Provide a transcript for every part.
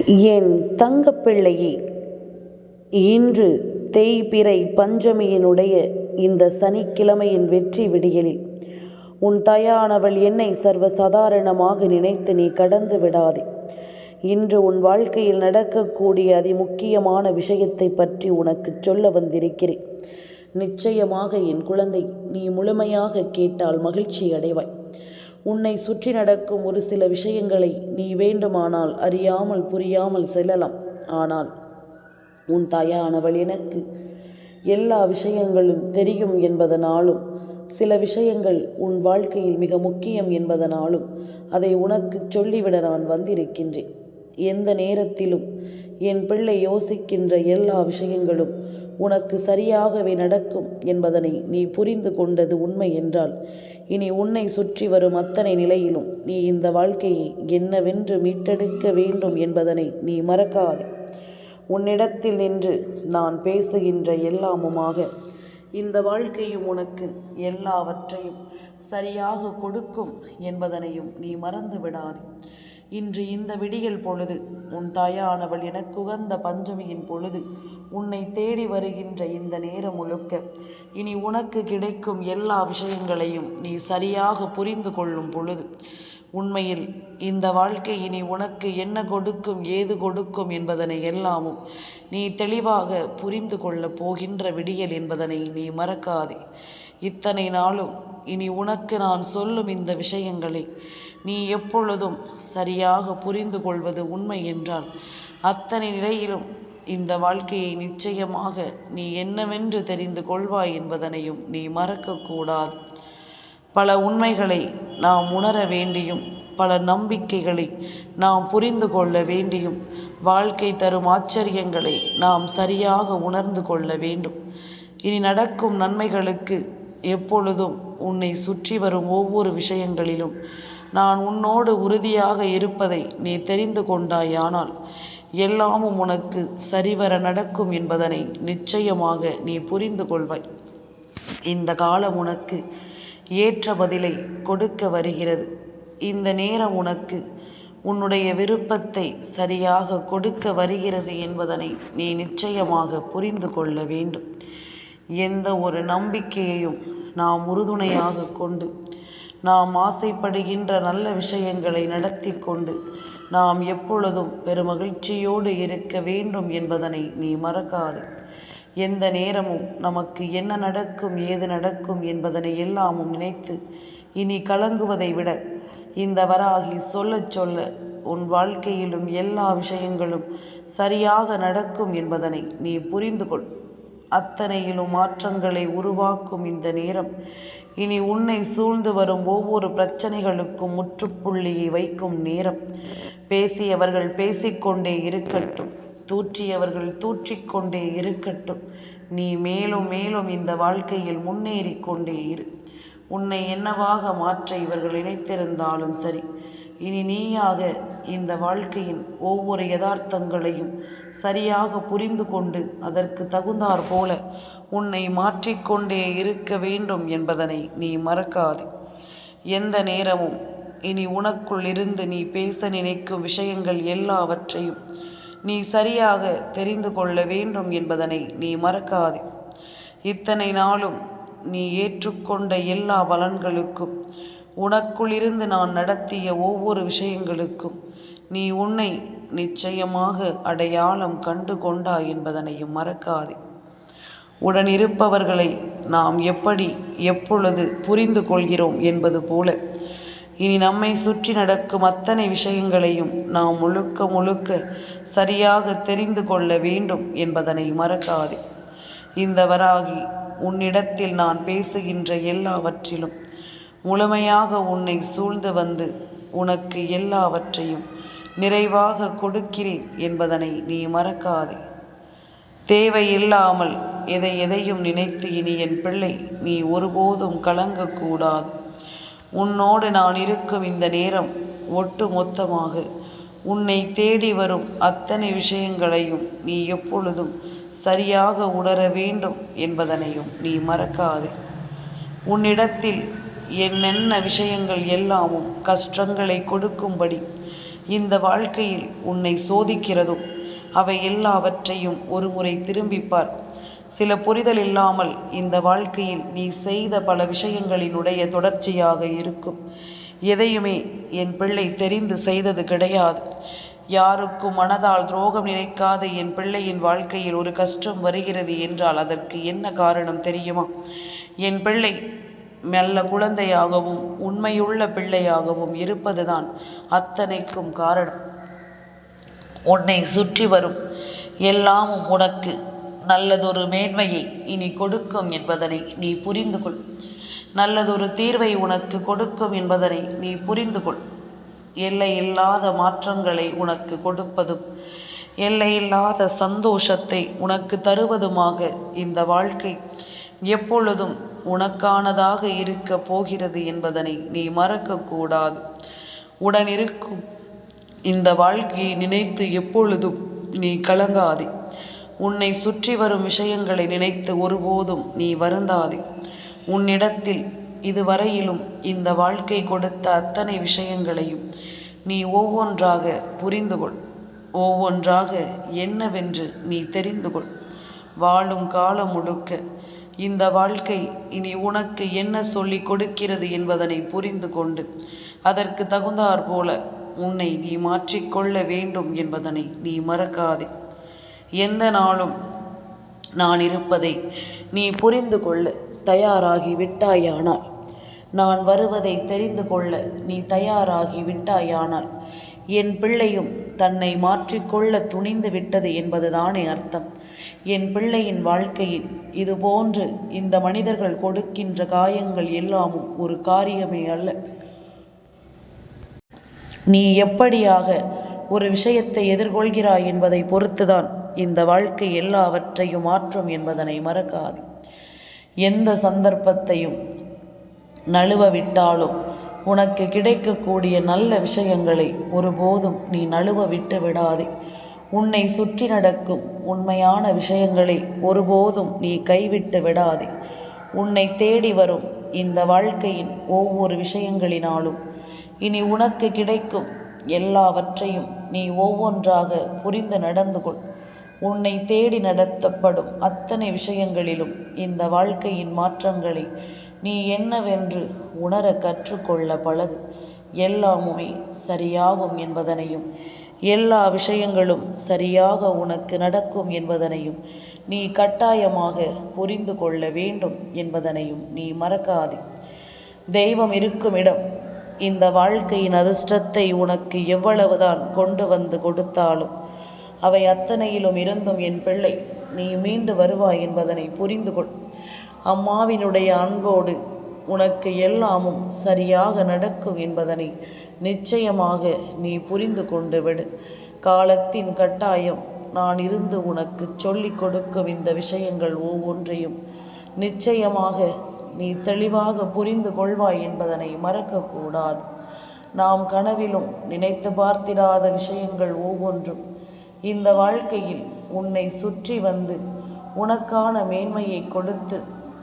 என் தங்கப்பிள்ளையே, இன்று தேய்பிறை பஞ்சமியினுடைய இந்த சனிக்கிழமையின் வெற்றி விடியலில் உன் தாயானவள் என்னை சர்வசாதாரணமாக நினைத்து நீ கடந்து விடாதே. இன்று உன் வாழ்க்கையில் நடக்கக்கூடிய அதிமுக்கியமான விஷயத்தை பற்றி உனக்கு சொல்ல வந்திருக்கிறேன். நிச்சயமாக என் குழந்தை, நீ முழுமையாக கேட்டால் மகிழ்ச்சி அடைவாய். உன்னை சுற்றி நடக்கும் ஒரு சில விஷயங்களை நீ வேண்டுமானால் அறியாமல் புரியாமல் செல்லலாம். ஆனால் உன் தாயானவள் எனக்கு எல்லா விஷயங்களும் தெரியும் என்பதனாலும், சில விஷயங்கள் உன் வாழ்க்கையில் மிக முக்கியம் என்பதனாலும் அதை உனக்கு சொல்லிவிட நான் வந்திருக்கின்றேன். எந்த நேரத்திலும் என் பிள்ளை யோசிக்கின்ற எல்லா விஷயங்களும் உனக்கு சரியாகவே நடக்கும் என்பதனை நீ புரிந்து கொண்டது உண்மை என்றால், இனி உன்னை சுற்றி வரும் அத்தனை நிலையிலும் நீ இந்த வாழ்க்கையை என்னவென்று மீட்டெடுக்க வேண்டும் என்பதனை நீ மறக்காதே. உன்னிடத்தில் நின்று நான் பேசுகின்ற எல்லாமுமாக இந்த வாழ்க்கையும் உனக்கு எல்லாவற்றையும் சரியாக கொடுக்கும் என்பதனையும் நீ மறந்து விடாதே. இன்று இந்த விடியல் பொழுது உன் தாயானவள் எனக்கு உகந்த பஞ்சமியின் பொழுது உன்னை தேடி வருகின்ற இந்த நேரம் முழுக்க இனி உனக்கு கிடைக்கும் எல்லா விஷயங்களையும் நீ சரியாக புரிந்து கொள்ளும் பொழுது, உண்மையில் இந்த வாழ்க்கை இனி உனக்கு என்ன கொடுக்கும், ஏது கொடுக்கும் என்பதனை எல்லாமும் நீ தெளிவாக புரிந்து கொள்ளப் போகின்ற விடியல் என்பதனை நீ மறக்காதே. இத்தனை நாளும் இனி உனக்கு நான் சொல்லும் இந்த விஷயங்களை நீ எப்பொழுதும் சரியாக புரிந்து கொள்வது உண்மை என்றால், அத்தனை நிலையிலும் இந்த வாழ்க்கையை நிச்சயமாக நீ என்னவென்று தெரிந்து கொள்வாய் என்பதனையும் நீ மறக்கக்கூடாது. பல உண்மைகளை நாம் உணர வேண்டியும், பல நம்பிக்கைகளை நாம் புரிந்து கொள்ள வேண்டியும், வாழ்க்கை தரும் ஆச்சரியங்களை நாம் சரியாக உணர்ந்து கொள்ள வேண்டும். இனி நடக்கும் நன்மைகளுக்கு எப்பொழுதும் உன்னை சுற்றி வரும் ஒவ்வொரு விஷயங்களிலும் நான் உன்னோடு உறுதியாக இருப்பதை நீ தெரிந்து கொண்டாயானால், எல்லாமும் உனக்கு சரிவர நடக்கும் என்பதனை நிச்சயமாக நீ புரிந்து கொள்வாய். இந்த காலம் உனக்கு ஏற்ற பதிலை கொடுக்க வருகிறது. இந்த நேரம் உனக்கு உன்னுடைய விருப்பத்தை சரியாக கொடுக்க வருகிறது என்பதனை நீ நிச்சயமாக புரிந்து கொள்ள வேண்டும். எந்த ஒரு நம்பிக்கையையும் நாம் உறுதுணையாக கொண்டு, நாம் ஆசைப்படுகின்ற நல்ல விஷயங்களை நடத்தி கொண்டு நாம் எப்பொழுதும் பெருமகிழ்ச்சியோடு இருக்க வேண்டும் என்பதனை நீ மறக்காது. எந்த நேரமும் நமக்கு என்ன நடக்கும், ஏது நடக்கும் என்பதனை எல்லாமும் நினைத்து இனி கலங்குவதை விட, இந்த வராகி சொல்ல சொல்ல உன் வாழ்க்கையிலும் எல்லா விஷயங்களும் சரியாக நடக்கும் என்பதனை நீ புரிந்து கொள். அத்தனையிலும் மாற்றங்களை உருவாக்கும் இந்த நேரம் இனி உன்னை சூழ்ந்து வரும் ஒவ்வொரு பிரச்சனைகளுக்கும் முற்றுப்புள்ளியை வைக்கும் நேரம். பேசியவர்கள் பேசிக்கொண்டே இருக்கட்டும், தூற்றியவர்கள் தூற்றிக்கொண்டே இருக்கட்டும். நீ மேலும் மேலும் இந்த வாழ்க்கையில் முன்னேறி கொண்டே இரு. உன்னை என்னவாக மாற்ற இவர்கள் நினைத்திருந்தாலும் சரி, இனி நீயாக இந்த வாழ்க்கையின் ஒவ்வொரு யதார்த்தங்களையும் சரியாக புரிந்து கொண்டு அதற்கு தகுந்தாற் போல உன்னை மாற்றிக்கொண்டே இருக்க வேண்டும் என்பதனை நீ மறக்காதே. எந்த நேரமும் இனி உனக்குள் இருந்து நீ பேச நினைக்கும் விஷயங்கள் எல்லாவற்றையும் நீ சரியாக தெரிந்து கொள்ள வேண்டும் என்பதனை நீ மறக்காதே. இத்தனை நாளும் நீ ஏற்றுக்கொண்ட எல்லா பலன்களுக்கும், உனக்குள்ளிருந்து நான் நடத்திய ஒவ்வொரு விஷயங்களுக்கும் நீ உன்னை நிச்சயமாக அடையாளம் கண்டு கொண்டாய் என்பதனையும் மறக்காதே. உடனிருப்பவர்களை நாம் எப்படி எப்பொழுது புரிந்து கொள்கிறோம் என்பது போல, இனி நம்மை சுற்றி நடக்கும் அத்தனை விஷயங்களையும் நாம் முழுக்க முழுக்க சரியாக தெரிந்து கொள்ள வேண்டும் என்பதனை மறக்காதே. இந்த வராகி உன்னிடத்தில் நான் பேசுகின்ற எல்லாவற்றிலும் முழுமையாக உன்னை சூழ்ந்து வந்து உனக்கு எல்லாவற்றையும் நிறைவாக கொடுக்கிறேன் என்பதனை நீ மறக்காதே. தேவையில்லாமல் எதையும் நினைத்து இனி என் பிள்ளை நீ ஒருபோதும் கலங்கக்கூடாது. உன்னோடு நான் இருக்கும் இந்த நேரம் ஒட்டு மொத்தமாக உன்னை தேடி வரும் அத்தனை விஷயங்களையும் நீ எப்பொழுதும் சரியாக உணர வேண்டும் என்பதனையும் நீ மறக்காதே. உன்னிடத்தில் என்னென்ன விஷயங்கள் எல்லாமும் கஷ்டங்களை கொடுக்கும்படி இந்த வாழ்க்கையில் உன்னை சோதிக்கிறதும் அவை எல்லாவற்றையும் ஒரு முறை திரும்பிப்பார். சில புரிதல் இல்லாமல் இந்த வாழ்க்கையில் நீ செய்த பல விஷயங்களினுடைய தொடர்ச்சியாக இருக்கும். எதையுமே என் பிள்ளை தெரிந்து செய்தது கிடையாது. யாருக்கும் மனதால் துரோகம் நினைக்காத என் பிள்ளையின் வாழ்க்கையில் ஒரு கஷ்டம் வருகிறது என்றால் அதற்கு என்ன காரணம் தெரியுமா? என் பிள்ளை நல்ல குழந்தையாகவும் உண்மையுள்ள பிள்ளையாகவும் இருப்பதுதான் அத்தனைக்கும் காரணம். உன்னை சுற்றி வரும் எல்லாமும் உனக்கு நல்லதொரு மேன்மையை இனி கொடுக்கும் என்பதனை நீ புரிந்து கொள். நல்லதொரு தீர்வை உனக்கு கொடுக்கும் என்பதனை நீ புரிந்து கொள். எல்லையில்லாத மாற்றங்களை உனக்கு கொடுப்பதும் எல்லையில்லாத சந்தோஷத்தை உனக்கு தருவதுமாக இந்த வாழ்க்கை எப்பொழுதும் உனக்கானதாக இருக்க போகிறது என்பதனை நீ மறக்கக்கூடாது. உடனிருக்கும் இந்த வாழ்க்கையை நினைத்து எப்பொழுதும் நீ கலங்காதே. உன்னை சுற்றி வரும் விஷயங்களை நினைத்து ஒருபோதும் நீ வருந்தாதே. உன்னிடத்தில் இதுவரையிலும் இந்த வாழ்க்கை கொடுத்த அத்தனை விஷயங்களையும் நீ ஒவ்வொன்றாக புரிந்து கொள். ஒவ்வொன்றாக என்னவென்று நீ தெரிந்து கொள். வாழும் காலம் முழுக்க இந்த வாழ்க்கை இனி உனக்கு என்ன சொல்லி கொடுக்கிறது என்பதனை புரிந்து கொண்டு அதற்கு தகுந்தாற் போல உன்னை நீ மாற்றிக்கொள்ள வேண்டும் என்பதனை நீ மறக்காதே. எந்த நாளும் நான் இருப்பதை நீ புரிந்து கொள்ள தயாராகி விட்டாயானால், நான் வருவதை தெரிந்து கொள்ள நீ தயாராகி விட்டாயானால், என் பிள்ளையும் தன்னை மாற்றிக்கொள்ள துணிந்து விட்டது என்பதுதானே அர்த்தம். என் பிள்ளையின் வாழ்க்கையில் இதுபோன்று இந்த மனிதர்கள் கொடுக்கின்ற காயங்கள் எல்லாமும் ஒரு காரியமே அல்ல. நீ எப்படியாக ஒரு விஷயத்தை எதிர்கொள்கிறாய் என்பதை பொறுத்துதான் இந்த வாழ்க்கை எல்லாவற்றையும் மாற்றும் என்பதனை மறக்காது. எந்த சந்தர்ப்பத்தையும் நழுவ விட்டாலும் உனக்கு கிடைக்கக்கூடிய நல்ல விஷயங்களை ஒருபோதும் நீ நழுவ விட்டு விடாதே. உன்னை சுற்றி நடக்கும் உண்மையான விஷயங்களை ஒருபோதும் நீ கைவிட்டு விடாதே. உன்னை தேடி வரும் இந்த வாழ்க்கையின் ஒவ்வொரு விஷயங்களினாலும் இனி உனக்கு கிடைக்கும் எல்லாவற்றையும் நீ ஒவ்வொன்றாக புரிந்து நடந்து கொள். உன்னை தேடி நடத்தப்படும் அத்தனை விஷயங்களிலும் இந்த வாழ்க்கையின் மாற்றங்களை நீ என்னவென்று உணர கற்றுக்கொள்ள பழகு. எல்லாமுமே சரியாகும் என்பதனையும் எல்லா விஷயங்களும் சரியாக உனக்கு நடக்கும் என்பதனையும் நீ கட்டாயமாக புரிந்து கொள்ள வேண்டும் என்பதனையும் நீ மறக்காதே. தெய்வம் இருக்கும் இடம் இந்த வாழ்க்கையின் அதிர்ஷ்டத்தை உனக்கு எவ்வளவுதான் கொண்டு வந்து கொடுத்தாலும் அவை அத்தனையிலும் இருந்தும் என் பிள்ளை நீ மீண்டு வருவாய் என்பதனை புரிந்து கொள். அம்மாவினுடைய அன்போடு உனக்கு எல்லாமும் சரியாக நடக்கும் என்பதனை நிச்சயமாக நீ புரிந்து கொண்டு விடு. காலத்தின் கட்டாயம் நான் இருந்து உனக்கு சொல்லிக் கொடுக்கும் இந்த விஷயங்கள் ஒவ்வொன்றையும் நிச்சயமாக நீ தெளிவாக புரிந்து கொள்வாய் என்பதனை மறக்கக்கூடாது. நாம் கனவிலும் நினைத்து பார்த்திராத விஷயங்கள் ஒவ்வொன்றும் இந்த வாழ்க்கையில் உன்னை சுற்றி வந்து உனக்கான மேன்மையை கொடுத்து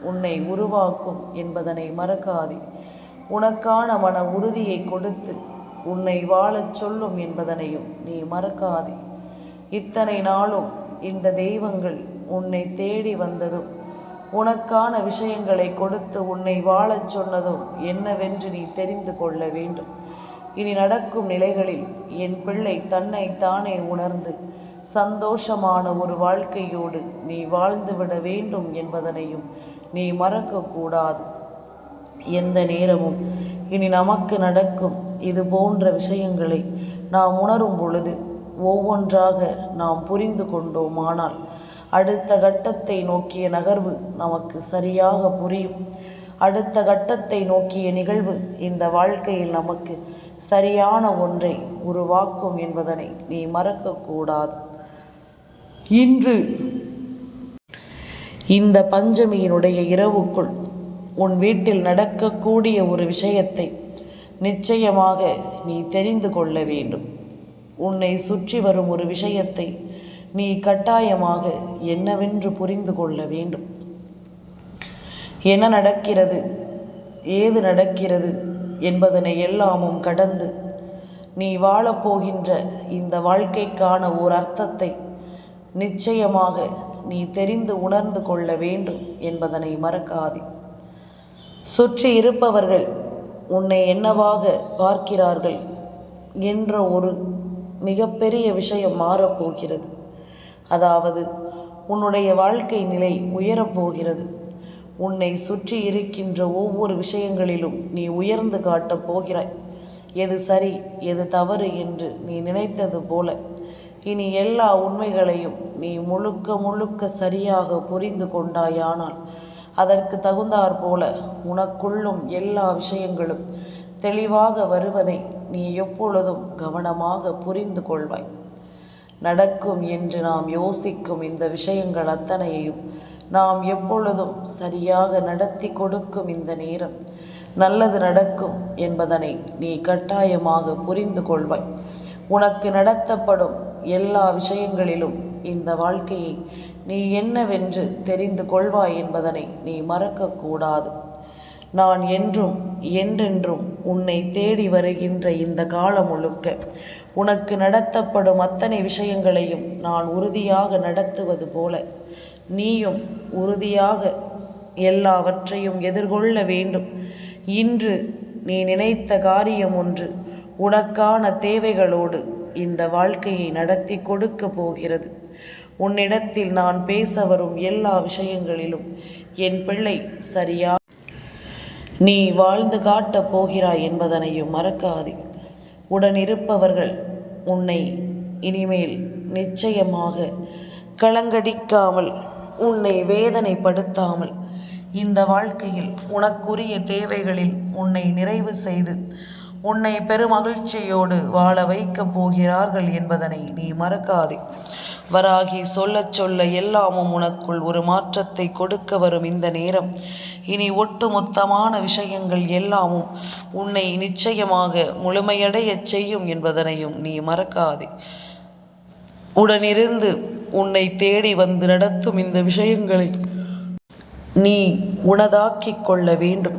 உன்னை உருவாக்கும் என்பதனை மறக்காதே. உனக்கான மன உறுதியை கொடுத்து உன்னை வாழச் சொல்லும் என்பதனையும் நீ மறக்காதே. இத்தனை நாளும் இந்த தெய்வங்கள் உன்னை தேடி வந்ததும் உனக்கான விஷயங்களை கொடுத்து உன்னை வாழச் சொன்னதும் என்னவென்று நீ தெரிந்து கொள்ள வேண்டும். இனி நடக்கும் நிலைகளில் என் பிள்ளை தன்னை தானே உணர்ந்து சந்தோஷமான ஒரு வாழ்க்கையோடு நீ வாழ்ந்துவிட வேண்டும் என்பதனையும் நீ மறக்கக்கூடாது. எந்த நேரமும் இனி நமக்கு நடக்கும் இது போன்ற விஷயங்களை நாம் உணரும் பொழுது ஒவ்வொன்றாக நாம் புரிந்து கொண்டோமானால் அடுத்த கட்டத்தை நோக்கிய நகர்வு நமக்கு சரியாக புரியும். அடுத்த கட்டத்தை நோக்கிய நிகழ்வு இந்த வாழ்க்கையில் நமக்கு சரியான ஒன்றை உருவாக்கும் என்பதனை நீ மறக்கக்கூடாது. இன்று இந்த பஞ்சமியினுடைய இரவுக்குள் உன் வீட்டில் நடக்கக்கூடிய ஒரு விஷயத்தை நிச்சயமாக நீ தெரிந்து கொள்ள வேண்டும். உன்னை சுற்றி வரும் ஒரு விஷயத்தை நீ கட்டாயமாக என்னவென்று புரிந்து கொள்ள வேண்டும். என்ன நடக்கிறது, ஏது நடக்கிறது என்பதனை எல்லாமும் கடந்து நீ வாழப்போகின்ற இந்த வாழ்க்கைக்கான ஓர் அர்த்தத்தை நிச்சயமாக நீ தெரிந்து உணர்ந்து கொள்ள வேண்டும் என்பதனை மறக்காதே. சுற்றி இருப்பவர்கள் உன்னை என்னவாக பார்க்கிறார்கள் என்ற ஒரு மிகப்பெரிய விஷயம் மாறப்போகிறது. அதாவது உன்னுடைய வாழ்க்கை நிலை உயரப்போகிறது. உன்னை சுற்றி இருக்கின்ற ஒவ்வொரு விஷயங்களிலும் நீ உயர்ந்து காட்டப் போகிறாய். எது சரி எது தவறு என்று நீ நினைத்தது போல இனி எல்லா உண்மைகளையும் நீ முழுக்க முழுக்க சரியாக புரிந்து கொண்டாயானால் அதற்கு தகுந்தாற் போல உனக்குள்ளும் எல்லா விஷயங்களும் தெளிவாக வருவதை நீ எப்பொழுதும் கவனமாக புரிந்து கொள்வாய். நடக்கும் என்று நாம் யோசிக்கும் இந்த விஷயங்கள் அத்தனையையும் நாம் எப்பொழுதும் சரியாக நடத்தி கொடுக்கும் இந்த நேரம் நல்லது நடக்கும் என்பதனை நீ கட்டாயமாக புரிந்து கொள்வாய். உனக்கு நடத்தப்படும் எல்லா விஷயங்களிலும் இந்த வாழ்க்கையை நீ என்னவென்று தெரிந்து கொள்வாய் என்பதனை நீ மறக்கக்கூடாது. நான் என்றும் என்றென்றும் உன்னை தேடி வருகின்ற இந்த காலம் முழுக்க உனக்கு நடத்தப்படும் அத்தனை விஷயங்களையும் நான் உறுதியாக நடத்துவது போல நீயும் உறுதியாக எல்லாவற்றையும் எதிர்கொள்ள வேண்டும். இன்று நீ நினைத்த காரியம் ஒன்று உனக்கான தேவைகளோடு இந்த வாழ்க்கையை நடத்தி கொடுக்க போகிறது. உன்னிடத்தில் நான் பேச வரும் எல்லா விஷயங்களிலும் என் பிள்ளை சரியா நீ வாழ்ந்து காட்டப் போகிறாய் என்பதனையும் மறக்காதே. உடனிருப்பவர்கள் உன்னை இனிமேல் நிச்சயமாக கலங்கடிக்காமல் உன்னை வேதனைப்படுத்தாமல் இந்த வாழ்க்கையில் உனக்குரிய தேவைகளில் உன்னை நிறைவு செய்து உன்னை பெருமகிழ்ச்சியோடு வாழ வைக்கப் போகிறார்கள் என்பதனை நீ மறக்காதே. வராகி சொல்லச் சொல்ல எல்லாமும் உனக்குள் ஒரு மாற்றத்தை கொடுக்க வரும் இந்த நேரம் இனி ஒட்டுமொத்தமான விஷயங்கள் எல்லாமும் உன்னை நிச்சயமாக முழுமையடையச் செய்யும் என்பதனையும் நீ மறக்காதே. உடனிருந்து உன்னை தேடி வந்து நடத்தும் இந்த விஷயங்களை நீ உனதாக்கிக் கொள்ள வேண்டும்.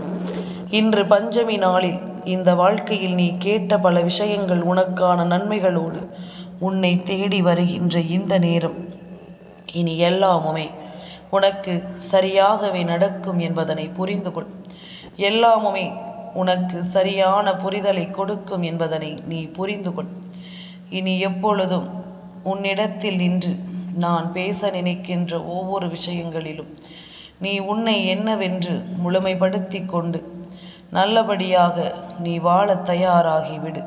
இன்று பஞ்சமி நாளில் இந்த வாழ்க்கையில் நீ கேட்ட பல விஷயங்கள் உனக்கான நன்மைகளோடு உன்னை தேடி வருகின்ற இந்த நேரம் இனி எல்லாமுமே உனக்கு சரியாகவே நடக்கும் என்பதனை புரிந்து கொள். எல்லாமுமே உனக்கு சரியான புரிதலை கொடுக்கும் என்பதனை நீ புரிந்து கொள். இனி எப்பொழுதும் உன்னிடத்தில் நின்று நான் பேச நினைக்கின்ற ஒவ்வொரு விஷயங்களிலும் நீ உன்னை என்னவென்று முழுமைப்படுத்தி கொண்டு நல்லபடியாக நீ வாழ தயாராகிவிடு.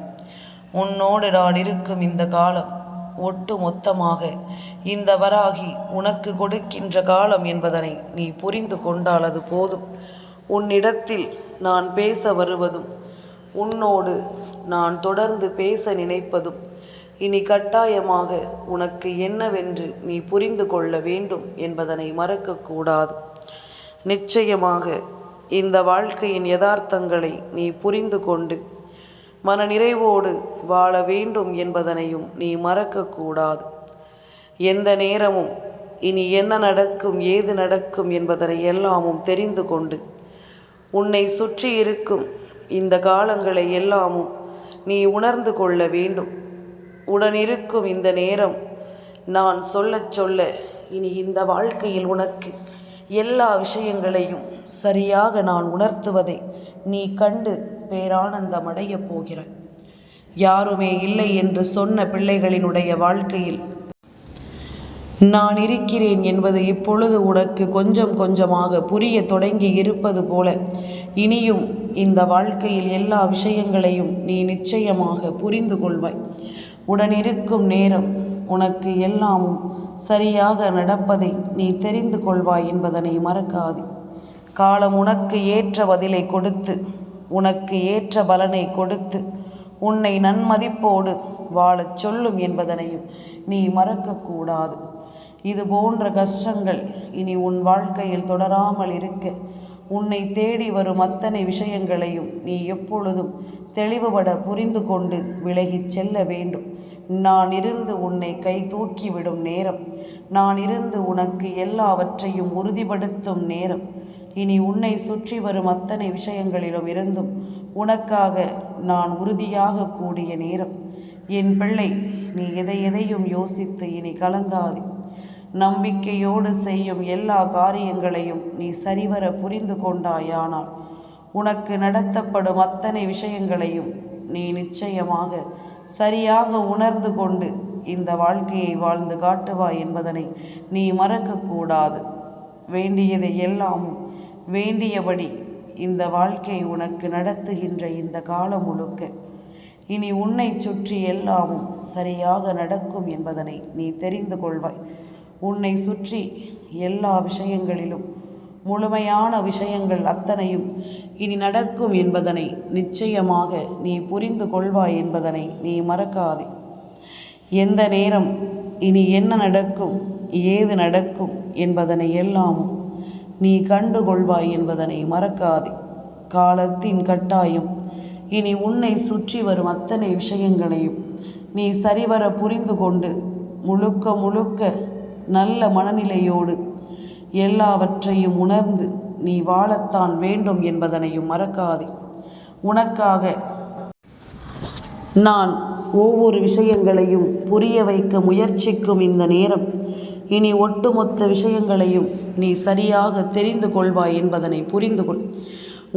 உன்னோடு நான் இருக்கும் இந்த காலம் ஒட்டு மொத்தமாக இந்த வராகி உனக்கு கொடுக்கின்ற காலம் என்பதனை நீ புரிந்து கொண்டால் அது போதும். உன்னிடத்தில் நான் பேச வருவதும் உன்னோடு நான் தொடர்ந்து பேச நினைப்பதும் இனி கட்டாயமாக உனக்கு என்னவென்று நீ புரிந்து கொள்ள வேண்டும் என்பதனை மறக்கக்கூடாது. நிச்சயமாக இந்த வாழ்க்கையின் யதார்த்தங்களை நீ புரிந்து கொண்டு மனநிறைவோடு வாழ வேண்டும் என்பதனையும் நீ மறக்கக்கூடாது. எந்த நேரமும் இனி என்ன நடக்கும் ஏது நடக்கும் என்பதனை எல்லாமும் தெரிந்து கொண்டு உன்னை சுற்றி இருக்கும் இந்த காலங்களை எல்லாமும் நீ உணர்ந்து கொள்ள வேண்டும். உடனிருக்கும் இந்த நேரம் நான் சொல்லச் சொல்ல இனி இந்த வாழ்க்கையில் உனக்கு எல்லா விஷயங்களையும் சரியாக நான் உணர்த்துவதை நீ கண்டு பேரானந்தமடையப் போகிறாய். யாருமே இல்லை என்று சொன்ன பிள்ளைகளினுடைய வாழ்க்கையில் நான் இருக்கிறேன் என்பது இப்பொழுது உனக்கு கொஞ்சம் கொஞ்சமாக புரிய தொடங்கி இருப்பது போல இனியும் இந்த வாழ்க்கையில் எல்லா விஷயங்களையும் நீ நிச்சயமாக புரிந்து கொள்வாய். உடனிருக்கும் நேரம் உனக்கு எல்லாமும் சரியாக நடப்பதை நீ தெரிந்து கொள்வாய் என்பதனை மறக்காதே. காலம் உனக்கு ஏற்ற பதிலை கொடுத்து உனக்கு ஏற்ற பலனை கொடுத்து உன்னை நன்மதிப்போடு வாழச் சொல்லும் என்பதனையும் நீ மறக்கக்கூடாது. இது போன்ற கஷ்டங்கள் இனி உன் வாழ்க்கையில் தொடராமல் இருக்க உன்னை தேடி வரும் அத்தனை விஷயங்களையும் நீ எப்பொழுதும் தெளிவுபட புரிந்து கொண்டு விலகிச் செல்ல வேண்டும். நான் இருந்து உன்னை கை தூக்கிவிடும் நேரம், நான் இருந்து உனக்கு எல்லாவற்றையும் உறுதிப்படுத்தும் நேரம், இனி உன்னை சுற்றி வரும் அத்தனை விஷயங்களிலும் இருந்தும் உனக்காக நான் உறுதியாக கூடிய நேரம். என் பிள்ளை, நீ எதையும் யோசித்து இனி கலங்காதே. நம்பிக்கையோடு செய்யும் எல்லா காரியங்களையும் நீ சரிவர புரிந்து கொண்டாயானால் உனக்கு நடத்தப்படும் அத்தனை விஷயங்களையும் நீ நிச்சயமாக சரியாக உணர்ந்து கொண்டு இந்த வாழ்க்கையை வாழ்ந்து காட்டுவாய் என்பதனை நீ மறக்கக்கூடாது. வேண்டியதை எல்லாமும் வேண்டியபடி இந்த வாழ்க்கை உனக்கு நடத்துகின்ற இந்த காலம் முழுக்க இனி உன்னை சுற்றி எல்லாமும் சரியாக நடக்கும் என்பதனை நீ தெரிந்து கொள்வாய். உன்னை சுற்றி எல்லா விஷயங்களிலும் முழுமையான விஷயங்கள் அத்தனையும் இனி நடக்கும் என்பதனை நிச்சயமாக நீ புரிந்து கொள்வாய் என்பதனை நீ மறக்காதே. எந்த நேரம் இனி என்ன நடக்கும், ஏது நடக்கும் என்பதனை எல்லாமும் நீ கண்டுகொள்வாய் என்பதனை மறக்காதே. காலத்தின் கட்டாயம் இனி உன்னை சுற்றி வரும் அத்தனை விஷயங்களையும் நீ சரிவர புரிந்து கொண்டு முழுக்க நல்ல மனநிலையோடு எல்லாவற்றையும் உணர்ந்து நீ வாழத்தான் வேண்டும் என்பதனையும் மறக்காதே. உனக்காக நான் ஒவ்வொரு விஷயங்களையும் புரிய வைக்க முயற்சிக்கும் இந்த நேரம் இனி ஒட்டுமொத்த விஷயங்களையும் நீ சரியாக தெரிந்து கொள்வாய் என்பதனை புரிந்து கொள்.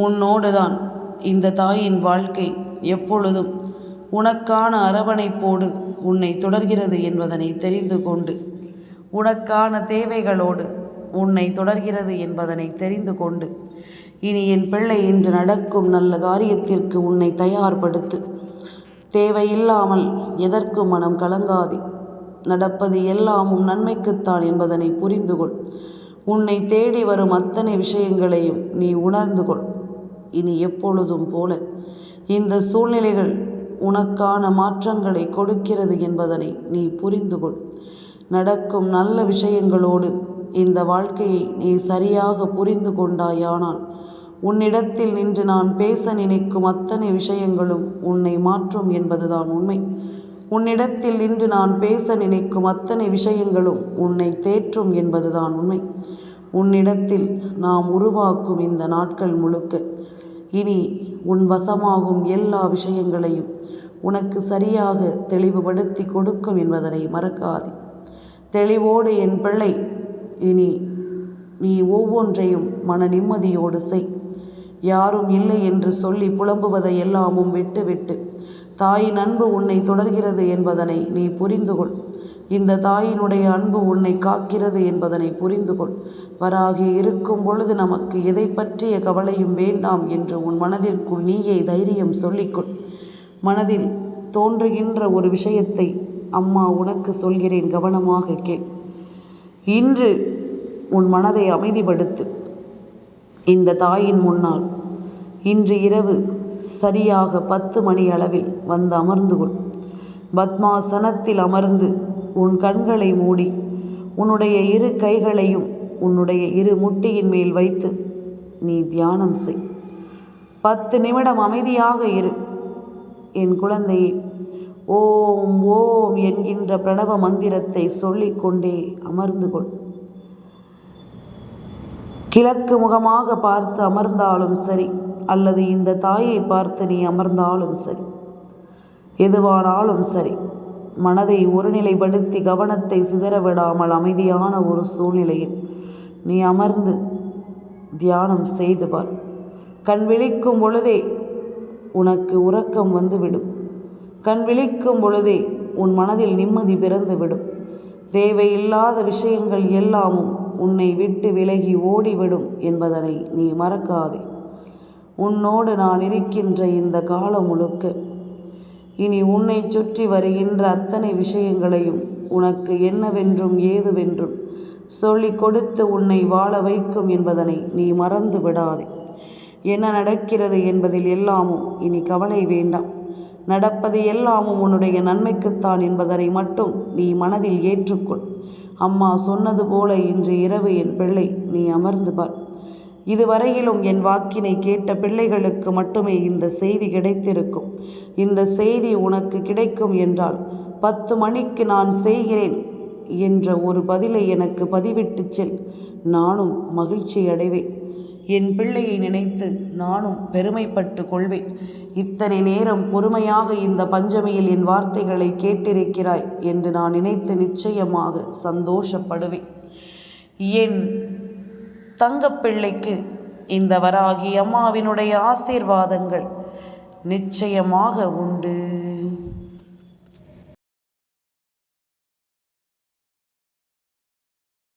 உன்னோடுதான் இந்த தாயின் வாழ்க்கை எப்பொழுதும் உனக்கான அரவணைப்போடு உன்னை தொடர்கிறது என்பதனை தெரிந்து கொண்டு உனக்கான தேவைகளோடு உன்னை தொடர்கிறது என்பதனை தெரிந்து கொண்டு இனி என் பிள்ளை இன்று நடக்கும் நல்ல காரியத்திற்கு உன்னை தயார்படுத்து. தேவையில்லாமல் எதற்கும் மனம் கலங்காதே. நடப்பது எல்லாமும் நன்மைக்குத்தான் என்பதனை புரிந்து கொள். உன்னை தேடி வரும் அத்தனை விஷயங்களையும் நீ உணர்ந்து கொள். இனி எப்பொழுதும் போல இந்த சூழ்நிலைகள் உனக்கான மாற்றங்களை கொடுக்கிறது என்பதனை நீ புரிந்து கொள். நடக்கும் நல்ல விஷயங்களோடு இந்த வாழ்க்கையை நீ சரியாக புரிந்து கொண்டாயானால் உன்னிடத்தில் நின்று நான் பேச நினைக்கும் அத்தனை விஷயங்களும் உன்னை மாற்றும் என்பதுதான் உண்மை. உன்னிடத்தில் நின்று நான் பேச நினைக்கும் அத்தனை விஷயங்களும் உன்னை தேற்றும் என்பதுதான் உண்மை. உன்னிடத்தில் நாம் உருவாக்கும் இந்த நாட்கள் முழுக்க இனி உன் வசமாகும் எல்லா விஷயங்களையும் உனக்கு சரியாக தெளிவுபடுத்தி கொடுக்கும் என்பதனை மறக்காதே. தெளிவோடு என் பிள்ளை இனி நீ ஒவ்வொன்றையும் மன நிம்மதியோடு செய். யாரும் இல்லை என்று சொல்லி புலம்புவதை எல்லாமும் விட்டுவிட்டு தாயின் அன்பு உன்னை தொடர்கிறது என்பதனை நீ புரிந்து கொள். இந்த தாயினுடைய அன்பு உன்னை காக்கிறது என்பதனை புரிந்து கொள். வராகி இருக்கும் பொழுது நமக்கு எதை பற்றிய கவலையும் வேண்டாம் என்று உன் மனதிற்குள் நீயே தைரியம் சொல்லிக்கொள். மனதில் தோன்றுகின்ற ஒரு விஷயத்தை அம்மா உனக்கு சொல்கிறேன், கவனமாக கேள். இன்று உன் மனதை அமைதிப்படுத்து. இந்த தாயின் முன்னால் இன்று இரவு சரியாக 10 மணி அளவில் வந்து அமர்ந்து கொள். பத்மாசனத்தில் அமர்ந்து உன் கண்களை மூடி உன்னுடைய 2 கைகளையும் உன்னுடைய 2 முட்டியின் மேல் வைத்து நீ தியானம் செய். 10 நிமிடம் அமைதியாக இரு. என் குழந்தையே, ஓம் ஓம் என்கின்ற பிரணவ மந்திரத்தை சொல்லிக்கொண்டே அமர்ந்து கொள். கிழக்கு முகமாக பார்த்து அமர்ந்தாலும் சரி, அல்லது இந்த தாயை பார்த்து நீ அமர்ந்தாலும் சரி, எதுவானாலும் சரி, மனதை ஒருநிலைப்படுத்தி கவனத்தை சிதறவிடாமல் அமைதியான ஒரு சூழ்நிலையில் நீ அமர்ந்து தியானம் செய்து பார். கண் விழிக்கும் பொழுதே உனக்கு உறக்கம் வந்துவிடும். கண் விழிக்கும் பொழுதே உன் மனதில் நிம்மதி பிறந்துவிடும். தேவையில்லாத விஷயங்கள் எல்லாமும் உன்னை விட்டு விலகி ஓடிவிடும் என்பதனை நீ மறக்காதே. உன்னோடு நான் இருக்கின்ற இந்த காலம் முழுக்க இனி உன்னை சுற்றி வருகின்ற அத்தனை விஷயங்களையும் உனக்கு என்னவென்றும் ஏதுவென்றும் சொல்லிக் கொடுத்து உன்னை வாழ வைக்கும் என்பதனை நீ மறந்து விடாதே. என்ன நடக்கிறது என்பதில் எல்லாமும் இனி கவலை வேண்டாம். நடப்பது எல்லாமும் உன்னுடைய நன்மைக்குத்தான் என்பதனை மட்டும் நீ மனதில் ஏற்றுக்கொள். அம்மா சொன்னது போல இன்று இரவு என் பிள்ளை நீ அமர்ந்து பார். இதுவரையிலும் என் வாக்கினை கேட்ட பிள்ளைகளுக்கு மட்டுமே இந்த செய்தி கிடைத்திருக்கும். இந்த செய்தி உனக்கு கிடைக்கும் என்றால் 10 மணிக்கு நான் செய்கிறேன் என்ற ஒரு பதிலை எனக்கு பதிவிட்டு செல். நானும் மகிழ்ச்சி அடைவேன். என் பிள்ளையை நினைத்து நானும் பெருமைப்பட்டு கொள்வேன். இத்தனை நேரம் பொறுமையாக இந்த பஞ்சமியில் என் வார்த்தைகளை கேட்டிருக்கிறாய் என்று நான் நினைத்து நிச்சயமாக சந்தோஷப்படுவேன். என் தங்கப்பிள்ளைக்கு இந்த வராகி அம்மாவினுடைய ஆசீர்வாதங்கள் நிச்சயமாக உண்டு.